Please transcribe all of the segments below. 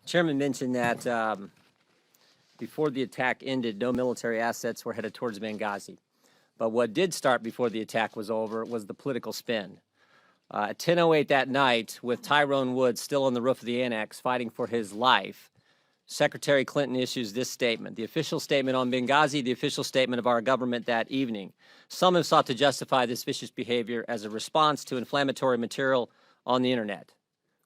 Chairman mentioned that before the attack ended, no military assets were headed towards Benghazi. But what did start before the attack was over was the political spin. At 10:08 that night, with Tyrone Woods still on the roof of the annex fighting for his life, Secretary Clinton issues this statement, the official statement on Benghazi, the official statement of our government that evening. Some have sought to justify this vicious behavior as a response to inflammatory material on the internet.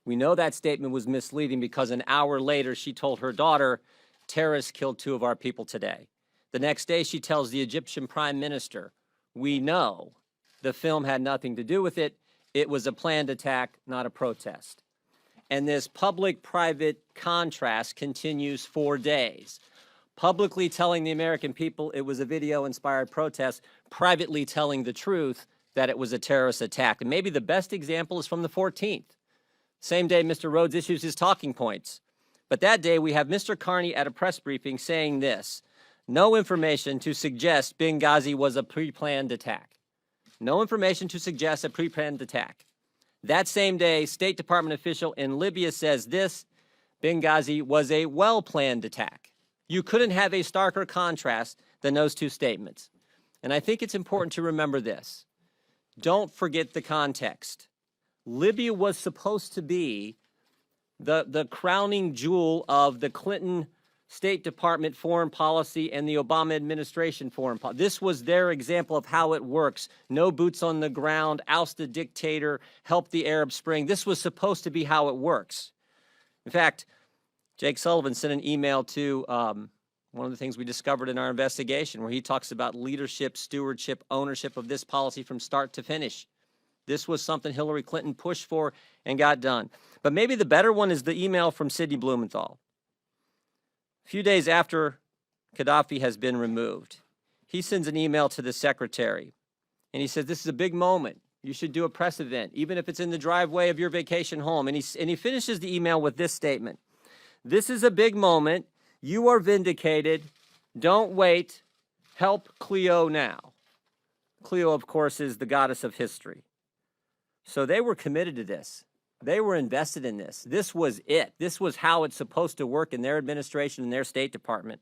We know that statement was misleading because an hour later she told her daughter, terrorists killed 2 of our people today. The next day she tells the Egyptian Prime Minister, we know the film had nothing to do with it. It was a planned attack, not a protest. And this public-private contrast continues for days. Publicly telling the American people it was a video-inspired protest, privately telling the truth that it was a terrorist attack. And maybe the best example is from the 14th. Same day Mr. Rhodes issues his talking points. But that day we have Mr. Carney at a press briefing saying this, no information to suggest Benghazi was a pre-planned attack. No information to suggest a pre-planned attack. That same day, State Department official in Libya says this, Benghazi was a well-planned attack. You couldn't have a starker contrast than those 2 statements. And I think it's important to remember this. Don't forget the context. Libya was supposed to be the crowning jewel of the Clinton State Department foreign policy and the Obama administration foreign policy. This was their example of how it works. No boots on the ground, oust the dictator, help the Arab Spring. This was supposed to be how it works. In fact, Jake Sullivan sent an email to one of the things we discovered in our investigation where he talks about leadership, stewardship, ownership of this policy from start to finish. This was something Hillary Clinton pushed for and got done. But maybe the better one is the email from Sidney Blumenthal. A few days after Gaddafi has been removed, he sends an email to the secretary, and he says, this is a big moment. You should do a press event, even if it's in the driveway of your vacation home. And he finishes the email with this statement. This is a big moment. You are vindicated. Don't wait. Help Cleo now. Cleo, of course, is the goddess of history. So they were committed to this. They were invested in this. This was it. This was how it's supposed to work in their administration and their State Department.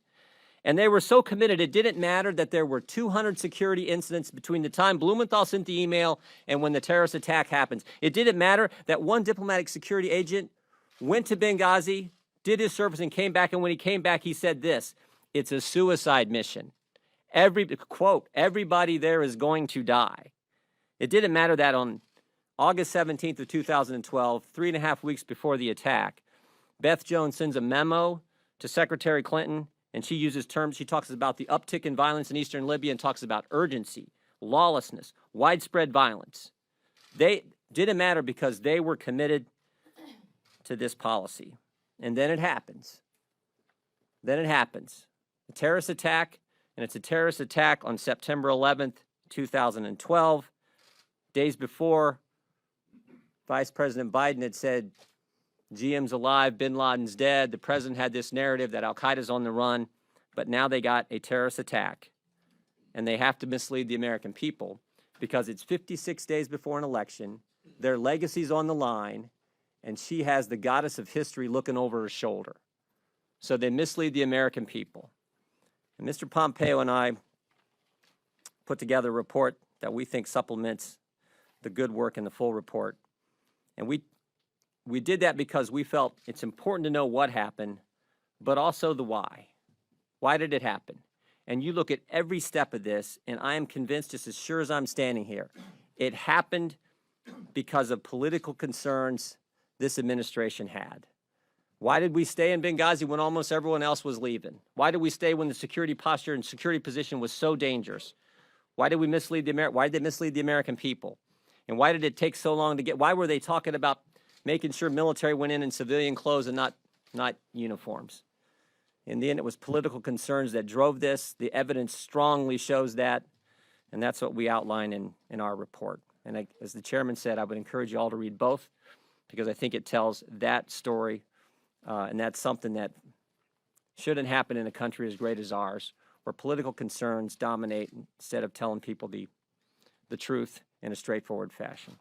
And they were so committed, it didn't matter that there were 200 security incidents between the time Blumenthal sent the email and when the terrorist attack happens. It didn't matter that one diplomatic security agent went to Benghazi, did his service, and came back. And when he came back, he said this, it's a suicide mission. Quote, everybody there is going to die. It didn't matter that on August 17th of 2012, 3.5 weeks before the attack, Beth Jones sends a memo to Secretary Clinton, and she uses terms, she talks about the uptick in violence in eastern Libya and talks about urgency, lawlessness, widespread violence. They didn't matter because they were committed to this policy. And then it happens. Then it happens. A terrorist attack, and it's a terrorist attack on September 11th, 2012. Days before, Vice President Biden had said, GM's alive, bin Laden's dead. The president had this narrative that al-Qaeda's on the run, but now they got a terrorist attack, and they have to mislead the American people because it's 56 days before an election, their legacy's on the line, and she has the goddess of history looking over her shoulder. So they mislead the American people. And Mr. Pompeo and I put together a report that we think supplements the good work in the full report. And we did that because we felt it's important to know what happened, but also the why. Why did it happen? And you look at every step of this, and I am convinced, just as sure as I'm standing here, it happened because of political concerns this administration had. Why did we stay in Benghazi when almost everyone else was leaving? Why did we stay when the security posture and security position was so dangerous? Why did we mislead why did they mislead the American people? And why did it take so long to get, why were they talking about making sure military went in civilian clothes and not uniforms? In the end, it was political concerns that drove this. The evidence strongly shows that, and that's what we outline in our report. And as the chairman said, I would encourage you all to read both because I think it tells that story, and that's something that shouldn't happen in a country as great as ours, where political concerns dominate instead of telling people the truth in a straightforward fashion.